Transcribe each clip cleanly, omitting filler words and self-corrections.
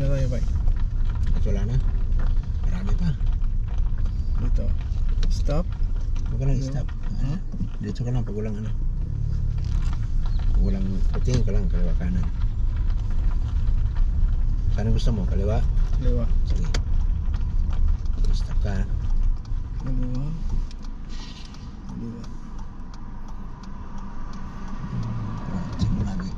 na tayo bay. At wala na. Marami pa. Dito. Stop. Huwag ka lang i-stop. Dito ka lang pag walang ano. Pag walang patingin ka lang, kaliwa kanan. Saan gusto mo? Kaliwa? Kaliwa. Sige. Stop ka. Kaliwa. Kaliwa. Check mo lagi.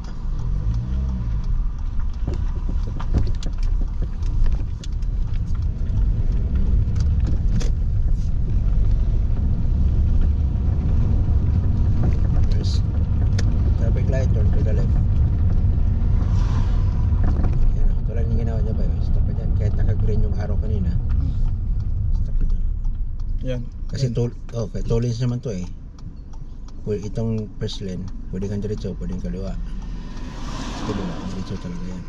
First, traffic light, turn to the left. Yan o, tulad yung ginawa niya ba yun? Stop ka dyan. Kahit naka-green yung araw kanina. Stop ka dyan. Yan. Kasi two lanes naman to eh. Itong first lane, pwede kang diretso, pwede kang kaliwa. Kaliwa, diretso talaga yan.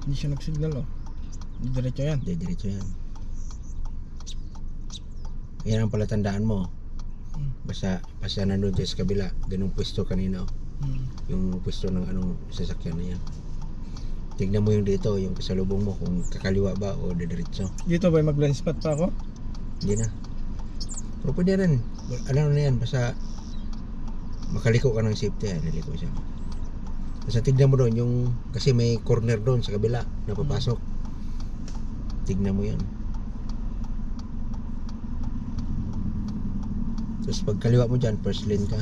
Hindi siya nag-signal oh. Diretso yan. Hindi, diretso yan. Yan ang palatandaan mo. Basta nandun dyan sa kabila, ganung pwesto kanina oh. Yung pwesto ng anong sasakyan na yan. Tignan mo yung dito, yung kasalubong mo, kung kakaliwa ba o diretso. Dito ba mag-blind spot pa ako? Hindi na. Pero pwede rin. Alam na yan, basta makaliko ka ng safety, naliko siya. Basta tignan mo doon yung, kasi may corner doon sa kabila na papasok. Tignan mo yan. Tapos pag kaliwa mo dyan, first lane ka.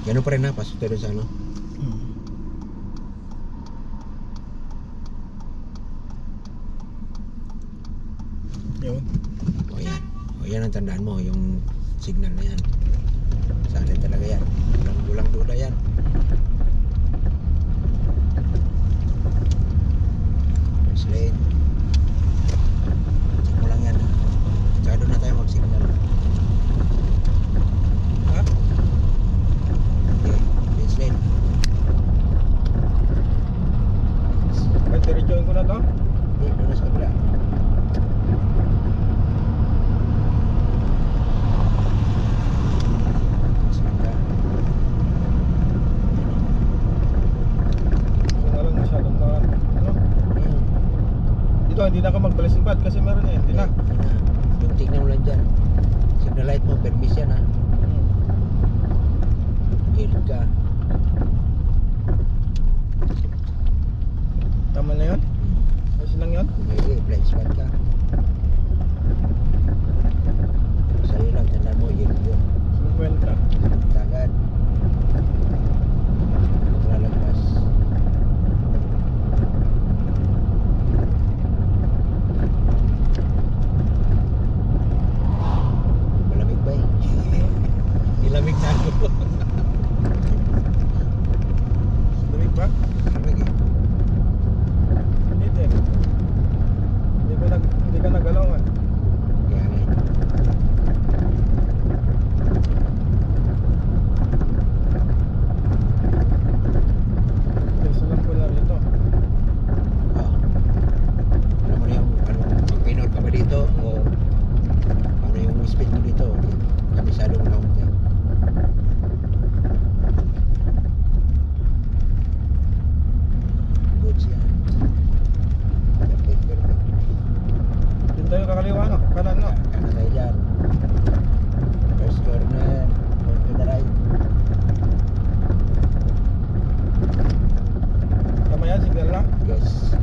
Gano'n pa rin na, pasok tayo doon sa ano. Yun. O yan. O yan ang tandaan mo, yung signal na yan. Saan talaga yan. Walang duda yan. First lane. Check mo lang yan. Tsaka doon na tayo mag-signal. Ha? Okay, first lane. Ba't diretsoin ko na to? Okay, doon na sa kabila. Hindi na ka mag-blind spot kasi meron yan. Hindi na. Yung tignan mo lang dyan. Signal light mo, permis yan ha. Yield ka. Tama na yun? Ayos lang yun? May blind spot ka. Sa'yo lang, tandaan mo, yield yun. 50. Agad. Maglalagpas. Malamig ba eh? Nilamig na ako. Lamig ba? Malamig eh. Hindi din. Hindi ka nagalaw nga. Kaya nga eh. Isa lang pula rito. Oo. Alam mo na yung ano, pag-minor ka ba dito o ano yung speed mo dito, kabisadong count yan. Good siya. Perfect. Dito tayo kakaliwa no? Kanan no? Kanan tayo dyan. First corner, turn to the right. Tama yan, signal lang. Yes.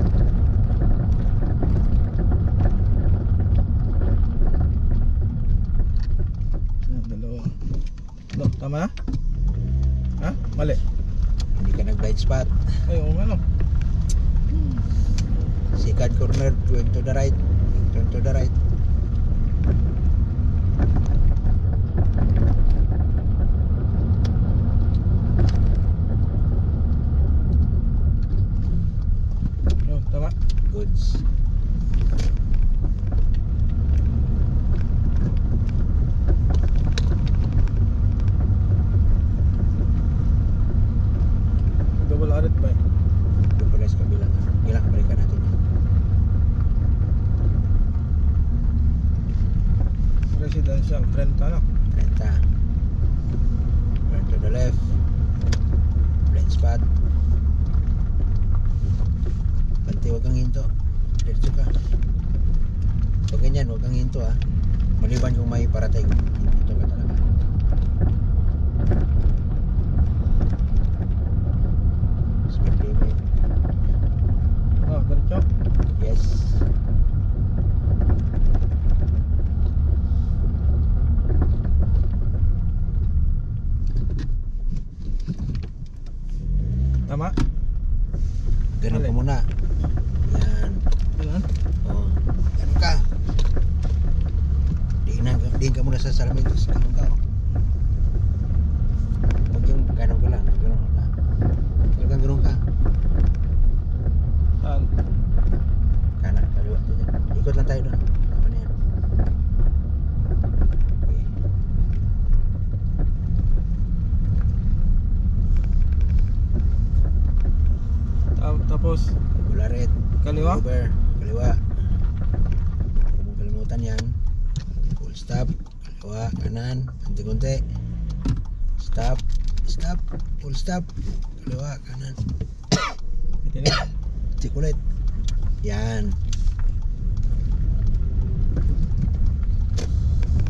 Dalawa. Tama na? Ha? Mali. Hindi ka nag-blind spot. Ay, oo nga no. Second corner, turn to the right. Turn to the right. Yun, tama. Goods. Double arit ba eh? Doon pala sa kabilang. Ilang balikan natin yan. Residential, 30 no? 30. Turn to the left. huwag kang hinto. Diretso ka. Pag ganyan, huwag kang hinto ha. Maliban kung may parating. Hinto ka talaga. Speed limit. Oh, diretso. Yes. Tama. Ganun ka Alin? muna. Yan. Ganun. Oh, ganun ka. Diin ka muna sa salamin. Tapos ganun ka. Huwag yung ganun ka lang. Ganun ka. Talagang ganun ka. Saan? Kanan, kaliwa. Dyan. Ikot lang tayo doon. Tama na yan. Okay. Tapos Bularet. kaliwa. Over. Kaliwa. Huwag mong kalimutan yan. Full stop. Kaliwa. Kanan. Konti-konti. Stop. Stop. Full stop. Kaliwa. Kanan. Ito na. Check ulit. Yan.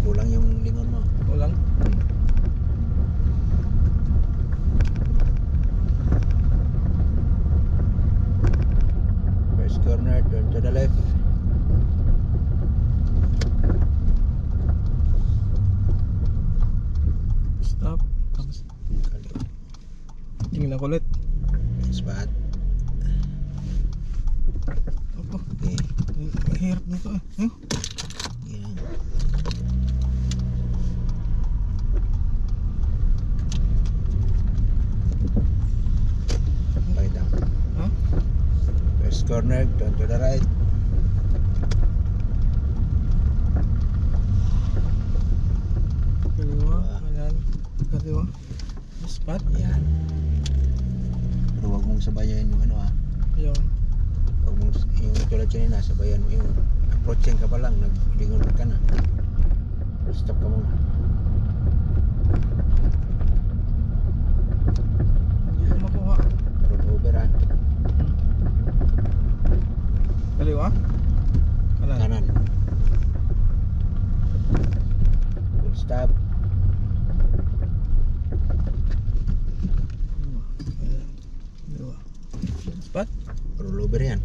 Kulang yung lingon mo. Kulang. First corner, turn to the left. Stop. Tapos Kaliwa. tingnan ko ulit. Spot. Opo. Okay. Mahirap nito eh. Yan. Okay down. Ha? First corner, turn to the right. Kaliwa. Kanan. Kaliwa. Spot. Yan. Pero huwag mong sabayan yung ano ah. Ayun. Huwag mong yung tulad kanina, sabayan mo yung approaching ka pa lang, naglingon ka na. Stop ka muna. Hindi ko makuha. Roll over ah. Kaliwa. Kanan. Kanan. Full stop. Kaliwa. Spot. Roll over yan.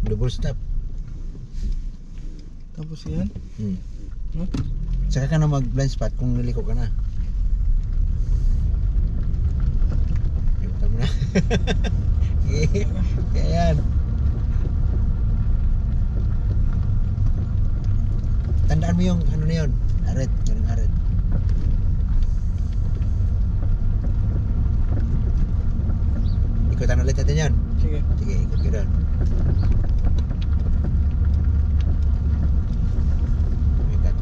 Double stop. Tapos yan. Hmm. Saka ka na mag blind spot kung niliko ka na. Ikutan mo na. Yan. Tandaan mo yung ano na yun. Aret. Ganun aret. Ikutan ulit natin yan. Sige. Sige, ikot ka doon. Umikat.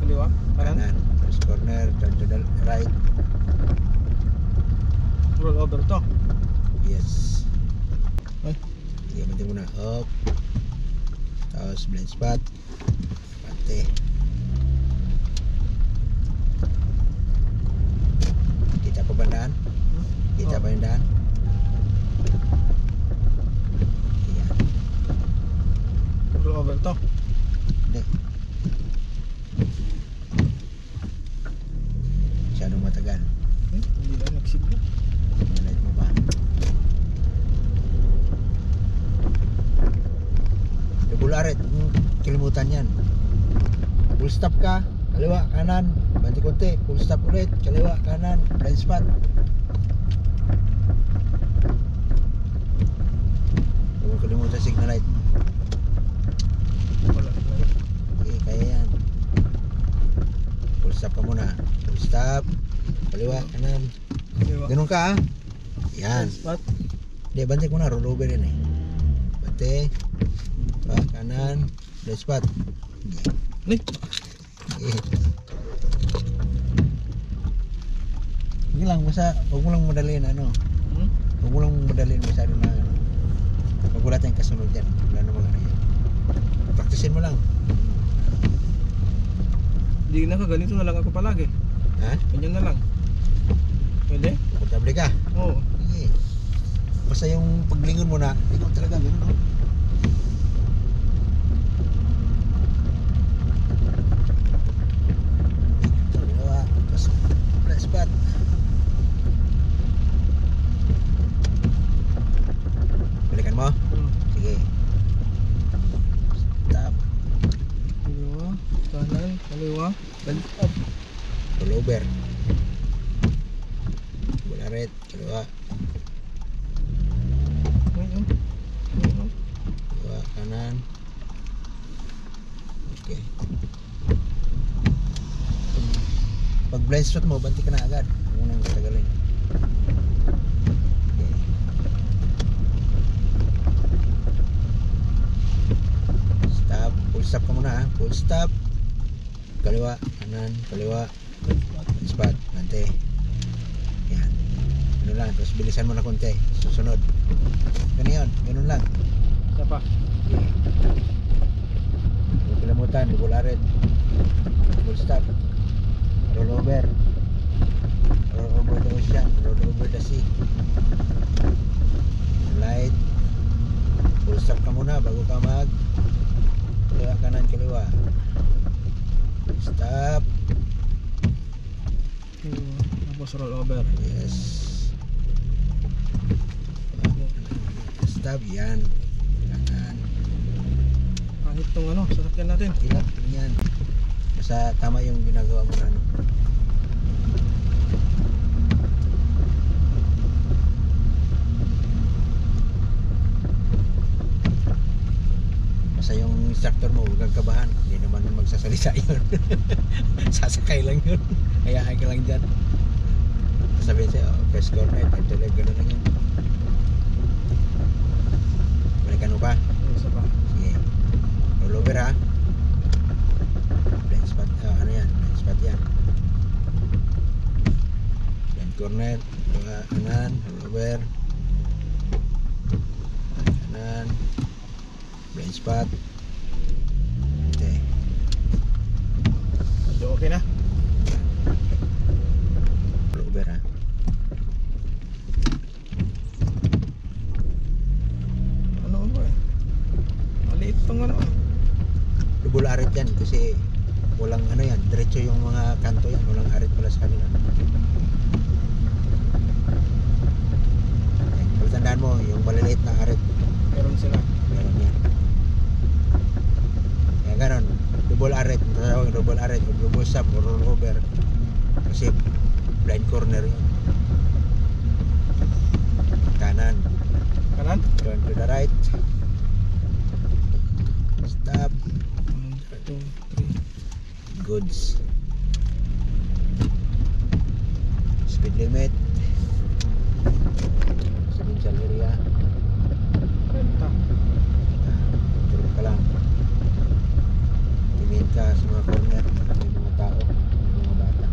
Kaliwa. Kanan. Kanan. First corner, turn to the right. Roll over to. Yes. Ay. Sige, banting muna. Up. Tapos blind spot. Pante. Kita pa ba daan? Kita pa yung daan? Ayan. Roll over to. Hindi. Masyadong matagal. Hindi lang nagsigla. Light mo ba? Bularet, kalimutan yan. Full stop ka, kaliwa, kanan, banti konti, full stop ulit, kaliwa, kanan, blind spot. Huwag mo kalimutan signal light. Wala talaga. Okay, kaya yan. Full stop ka muna. Full stop, kaliwa, kanan. Kaliwa. Ganun ka ha. Yan. Spot. Hindi, banti ko na, rollover yan eh. Banti. Kanan, blind spot. Ay. Hindi lang, huwag mo lang madalin ano. Hmm? Huwag mo lang madalin masyado na ano. Huwag wala tayong kasunod yan. Wala namang ano yan. Praktisin mo lang. Hindi na ka, ganito na lang ako palagi. Ha? Ganyan na lang. Pwede? Komportable ka. Oo. Sige. Basta yung paglingon mo na, ikaw talaga, gano'n no? Kaliwa. Tapos blind spot. Balikan mo? Sige. Stop. Kaliwa, kanan, kaliwa, balik up. Pull over. Bola red. Kaliwa. Ayun. Ayun. Kaliwa. Kanan. Okay. Pag blind spot mo, banti ka na agad. Huwag mo nang katagalin. Okay. Stop. Full stop ka muna ha. Full stop. Kaliwa. Kanan. Kaliwa. Blind spot. Bante. Yan. Ganun lang. Tapos bilisan mo na konti. Susunod. Ganun yun. Ganun lang. Isa pa. Okay. Huwag kalimutan. Bola red. Full stop. Roll over. Roll over the ocean. Roll over the sea. Light. Full stop ka muna bago ka mag kaliwa kanan kaliwa. Stop. Kaliwa. Tapos roll over. Yes. Stop. Yan. Kanan. Pangit tong ano, sasakyan natin. Ilang. Yan. Basta tama yung ginagawa mo na ano. Basta yung instructor mo, huwag kang kabahan. Hindi naman magsasalita yun. Sasakay lang yun. Hayaan ka lang dyan. Sabihin sa'yo, oh, press cornet, tuloy, gano'n lang yun. Balikan mo pa? Isa pa. Sige. Roll over ha. Blind spot, ano yan? Blind spot yan. Blind corner, kanan, roll over. Kanan. Blind spot. Okay. Medyo okay na. Roll over ha. Ano ba eh? Maliit tong ano eh. Double arit yan kasi walang ano yan, diretso yung mga kanto yan, walang arit pala sa kanila. Okay. Pagtandaan mo, yung maliliit na arit, Meron sila. meron yan. Kaya ganon, double arit, matawag double arit, o double stop, o roll over. Kasi blind corner yun. Kanan, Kanan. turn to the right. Stop. 1, 2, 3. Goods. Speed limit. Residential area. Renta. Turun ka lang. Tingin ka sa mga corner. May mga tao. May mga bata.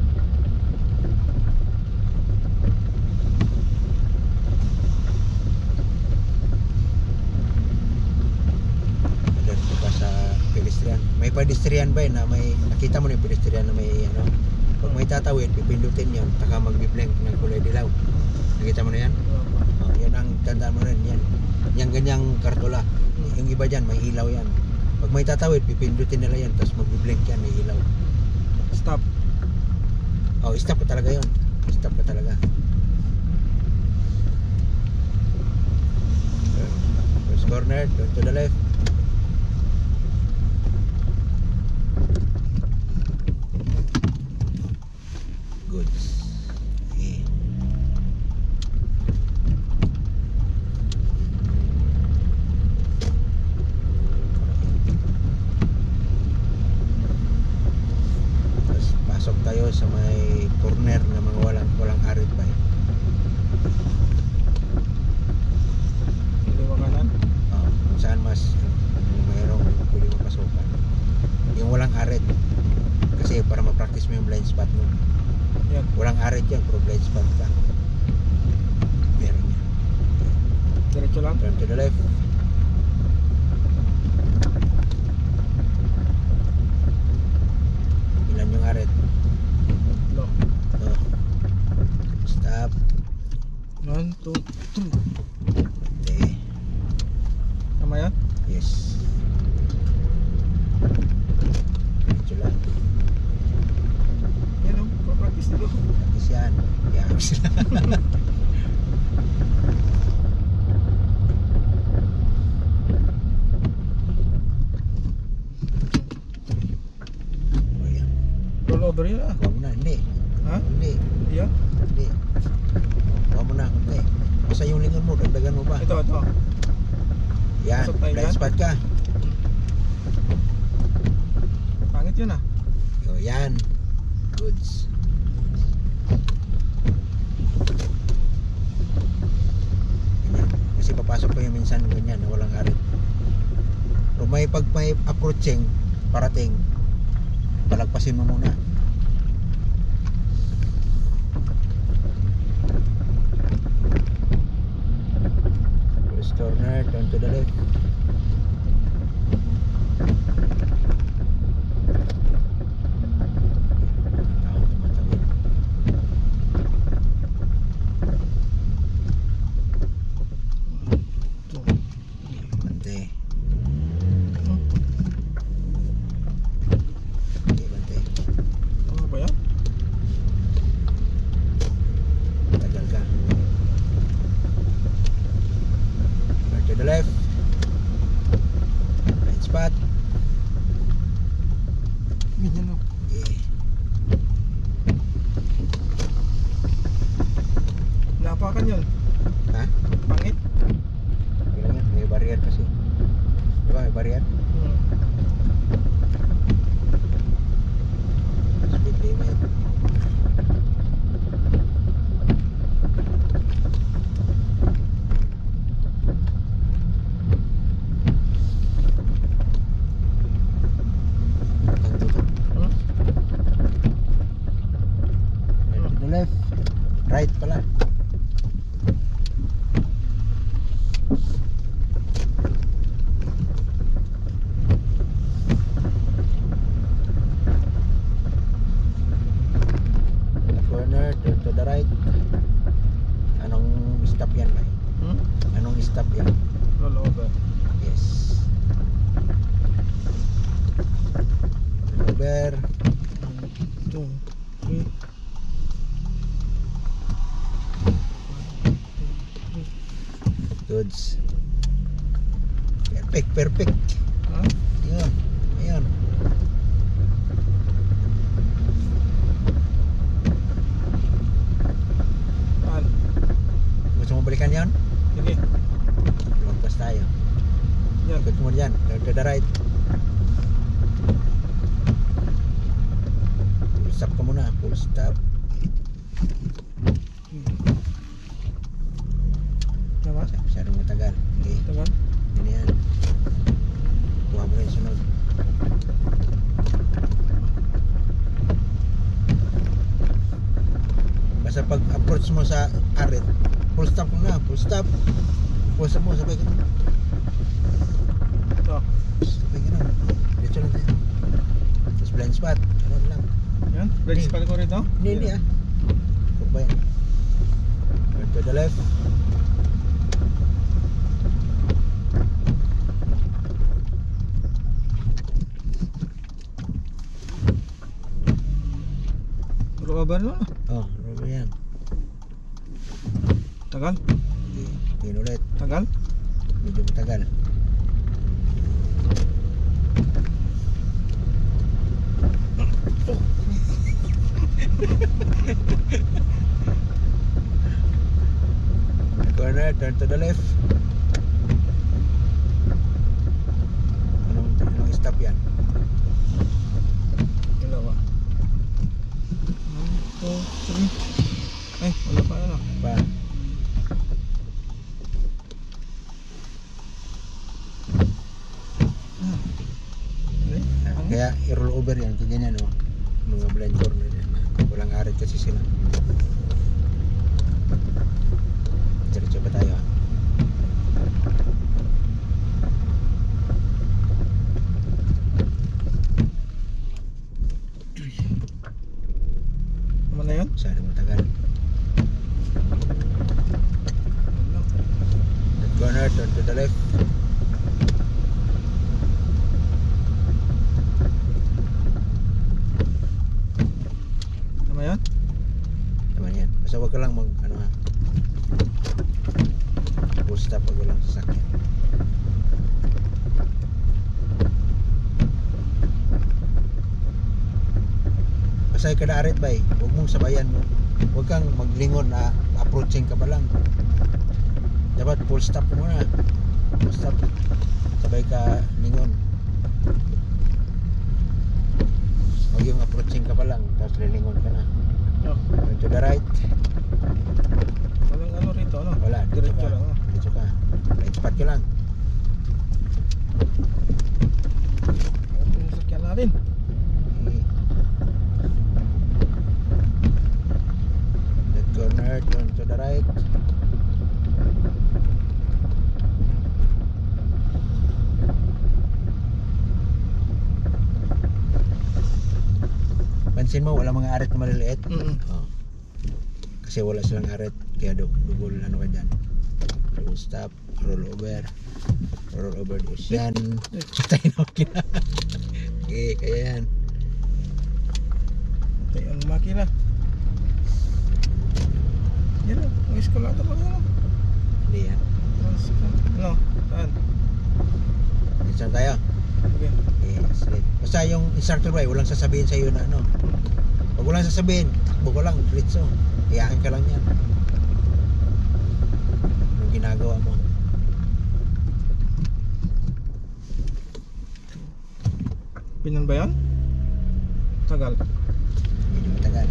Dito ka sa pedestrian. May pedestrian ba na may nakita mo na yung pedestrian na may ano? Pag may tatawid, pipindutin yun. Taka magbiblink ng kulay dilaw. Nakita mo na yan? Wala pa. Oh, yan ang tandaan mo rin yan. Yung ganyang kartola. Yung iba dyan, may ilaw yan. Pag may tatawid, pipindutin nila yan. Tapos magbiblink yan, may ilaw. Stop. Oh, stop ka talaga yun. Stop ka talaga. First corner, turn to the left. Good. Okay. Tapos pasok tayo sa may corner na mga walang arit pa eh. Kaliwa kanan. Oh, kung saan mas mayroong pwede mapasukan. Yung walang arit. Kasi para ma-practice mo yung blind spot mo. Yan. Walang arit yan, pero blind spot ka. Meron yan. Diretso lang. Turn to the left. Ilan yung arit? Lo. Oh. Stop. 1, 2, 3. Okay. Tama yan? Yes. Diretso lang. Yan o, papractice nito. Practice yan. Yan sila. Ayan. Roll over yun ah. Huwag mo na. Hindi. Ha? Hindi. Yan? Hindi. Huwag mo na. Hindi. Basta yung lingon mo. Dagdagan mo pa. Ito. Yan. Pasok tayo Blind dyan. spot ka. Pangit yun ah. O yan. Goods. Ganyan. Kasi papasok ko yung minsan ganyan na walang arit. Pero pag may approaching, parating, palagpasin mo muna. First corner, turn to the left. Tao tumatawid. Ito. Bante. Ito. Okay, bante. Tama ba yan? Tagal ka. Turn to the left. Right spot. Ganyan o. Yeah. Napakan yun. Ha? Pangit. Okay lang yan. May barrier kasi. Diba may barrier? Speed limit. Tanto to. Turn to the left. Right pala. Corner, turn to the right. Anong stop yan, Bay? Anong stop yan? Roll over. Yes. Over. 2, 3. Goods. Perfect, perfect. Ha? Yun. Ayun. Saan? Gusto mo balikan yan? Sige. Lumagpas tayo. Yan. Ikot mo dyan. Turn to the right. Full stop ka muna. Full stop. Tama? Masyadong matagal. Okay. Tama? Yun yan. Kuha mo rin sunod. Basta pag approach mo sa arit, full stop mo na. Full stop. Full stop mo. Sabay ka na. Ito. Sabay ka na. Dito lang tayo. Tapos blind spot. Ano lang. Yan. Blind spot ko rito. Hindi ah. Kung ba yan? Turn to the left. Roll over na. Oh, rubber yan. Tagal. Okay. Tingin ulit. Tagal. Medyo matagal. Corner, turn to the left. Anong stop yan? Dalawa. 1, 2, 3. Ay, wala pa ano. Pa. Okay. Kaya i-roll over yan. Kaya ganyan o. Mga blind corner yan. Walang arit kasi sila. Diretso pa tayo. Tama na yun? Masyadong matagal. Wala. Corner, turn to the left. Pasay ka na arit bay. Huwag mong sabayan mo. Huwag kang maglingon na approaching ka pa lang. Dapat full stop mo muna. Full stop. Sabay ka lingon. Huwag yung approaching ka pa lang. Tapos lilingon ka na. Oh. Turn to the right. Walang ano rito, ano? Wala. Diretso ka. lang, oh. Diretso ka. Right spot ka lang. Ito yung sakyan natin. Okay. That corner. Turn to the right. Pansin mo, wala mga arit na maliliit. Oh. Kasi wala silang arit, kaya dugol ano ka dyan. Roll stop, roll over dos yan. Patay na ako na. Okay, kaya yan. Ito yung makina. Yan o, ang eskalata pa yan o. Hindi yan. Ano? Saan? Dito tayo. Okay. Yes, right. Basta yung instructor ba, walang sasabihin sa iyo na ano. Pag walang sasabihin, takbo ko lang, diretso. Iyakin ka lang yan. Anong ginagawa mo? Pinan ba yan? Tagal. Medyo matagal.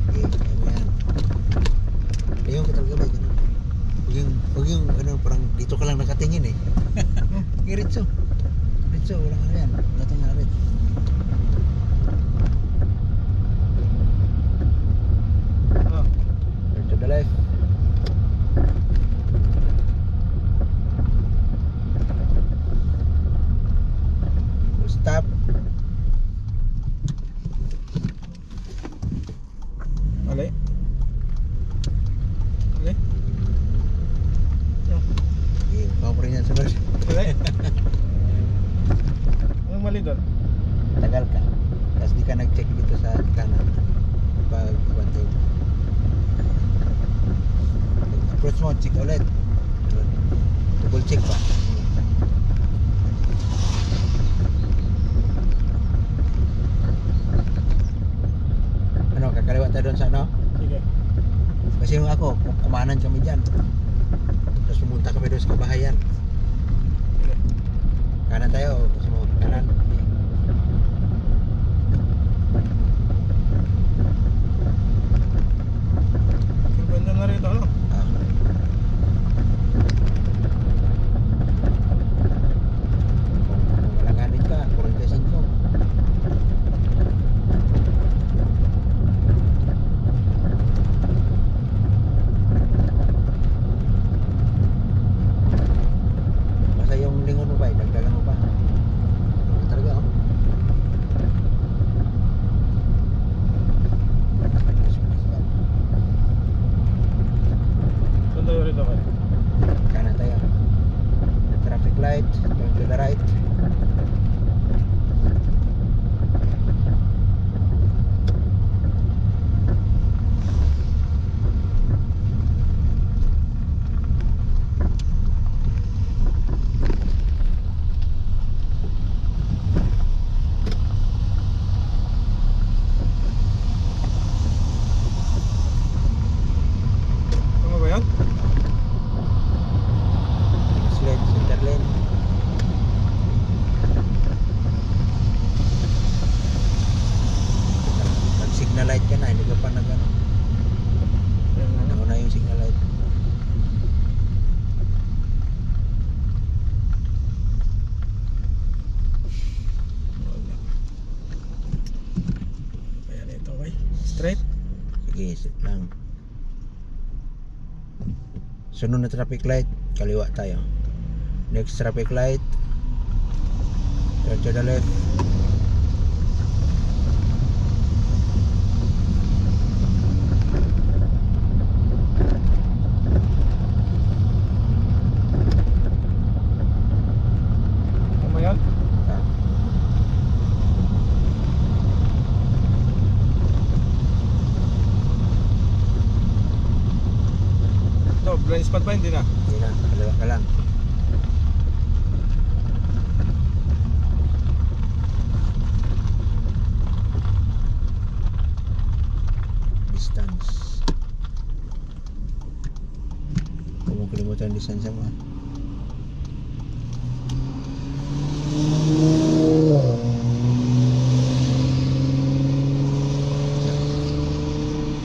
Okay, kaya mo yan. Ayaw ka talaga ba? Ganun. Huwag yung ano, parang dito ka lang nakatingin eh. Diretso. Diretso, walang ano yan. Wala tayong arit. Ah. Turn to the left. Stop. Mali. Mali. No. Okay, baka pa rin yan sa bus. Mali. Anong mali doon? Tagal ka. Tapos di ka nag-check dito sa kanan. Pag bantay mo. Approach mo, check ulit. Double check pa. Ano, kakaliwa tayo doon sa ano? Sige. Kasi yung ako, kumanan kami dyan. Tapos pumunta kami doon sa kabahayan. Sige. Kanan tayo, gusto mo kanan. Ganda na rito, ano? Ah. Kung walang ganit ka, 45. Basta yung lingon mo ba, dagdagan mo pa. Ano talaga, oh. Saan tayo rito kayo? Kanan tayo. The traffic light, turn to the right. Tama ba yan? Next lane, center lane. Nag-signal light ka na, hindi ka pa nag-ano. Yan, ano? Nauna yung signal light. Wala. Kaya rito, okay? Straight? Sige, sit lang. Sunod na traffic light, kaliwa tayo. Next traffic light, turn to the left. Tama yan? Ah, Ito, blind spot ba? Hindi na. hindi na, kaliwa ka lang. mo kalimutan ang distansya mo.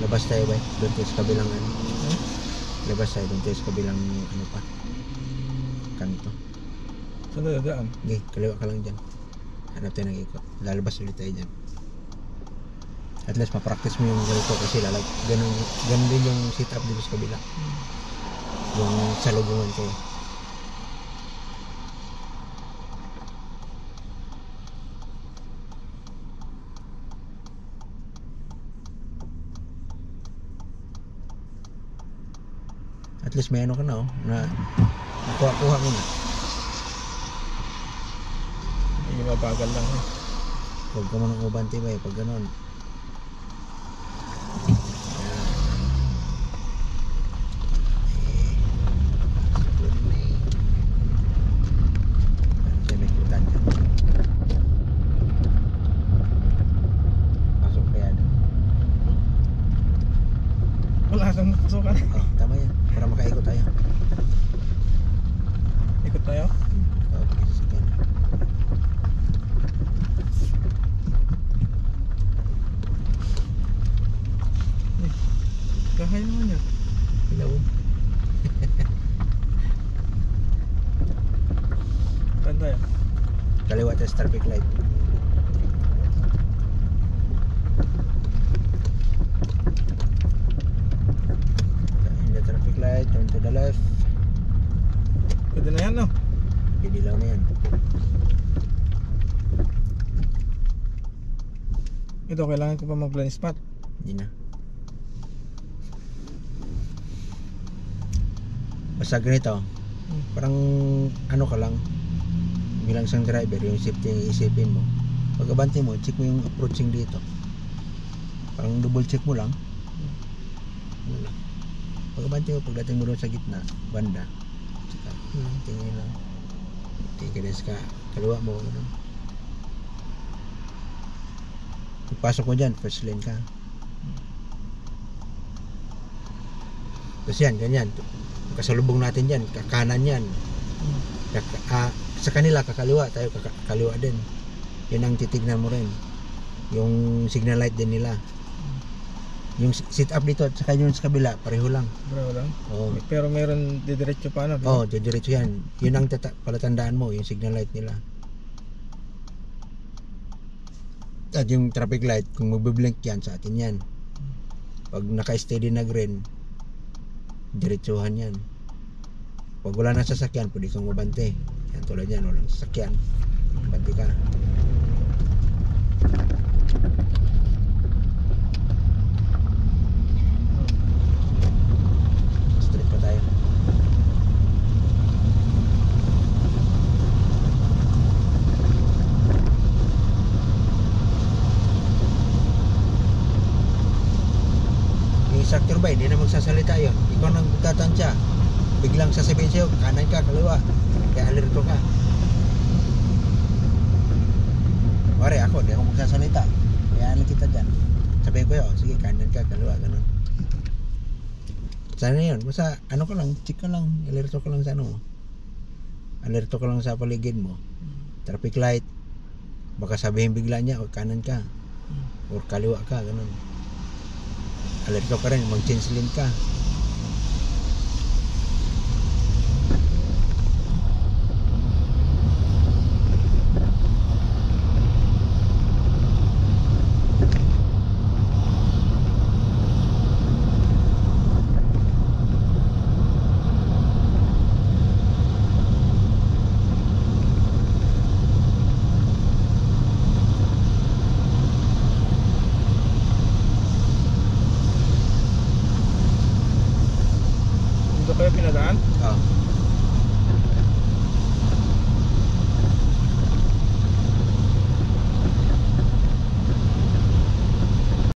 Labas tayo ba? Doon tayo sa kabilang ano. Labas tayo doon tayo sa kabilang ano pa. Kanto. Saan na dadaan? Okay, kaliwa ka lang dyan. Hanap tayo ng ikot. Lalabas ulit tayo dyan. At least ma-practice mo yung ganito kasi ganun din yung sit up dito sa kabila. Yung salubungan ko. At least may ano ka na na nakuha-kuha mo na. Hindi mabagal lang eh. Huwag ka mo nang ubante ba pag ganon. Wala kang matusukan. Oh, tama yan. Para makaikot tayo. Ikot tayo. Okay, sige. Kahay naman yan. Hello. Saan tayo? Kaliwa tayo sa traffic light. In the traffic light, turn to the left. Pwede na yan no? Okay, dilaw na yan. Ito kailangan ko pa mag-blind spot. Hindi na. Basta ganito, parang ano ka lang, bilang isang driver, yung safety yung isipin mo. Pag abante mo, check mo yung approaching dito. Parang double check mo lang. Ano lang. Pag abante mo, pagdating mo doon sa gitna, banda, tsaka, tingin lang. Tingin ka, kaliwa mo, ano. Pagpasok mo dyan, first lane ka. Tapos yan, ganyan. Kasalubong natin dyan, kakanan yan. Sa kanila, kakaliwa, tayo kakaliwa din. Yan ang titignan mo rin. Yung signal light din nila. Yung sit up dito at saka yung sa kabila, pareho lang. Bro lang. Oo. Pero meron didiretso pa ano? Oo, diretso yan. Yun ang palatandaan mo, yung signal light nila. At yung traffic light, kung magbiblink yan, sa atin yan. Pag naka-steady na green, diretsuhan yan. Pag wala na sasakyan, pwede kang mabante. Yan, tulad yan, walang sasakyan, bante ka. Straight pa tayo. Yung instructor ba, hindi na magsasalita yun. Ikaw nang tatansya, biglang sasabihin sa'yo, kanan ka, kaliwa, kaya alerto ka. Pare, ako, hindi ako magsasalita, kaya lang kita dyan. Sabihin ko yun, sige, kanan ka, kaliwa, ganun. Sana yun, basta ano ka lang, check ka lang, alerto ka lang sa ano mo. Alerto ka lang sa paligid mo. Traffic light, baka sabihin bigla niya, o kanan ka, or kaliwa ka, ganun. Alerto ka rin, mag-change lane ka. Dito kayo pinadaan?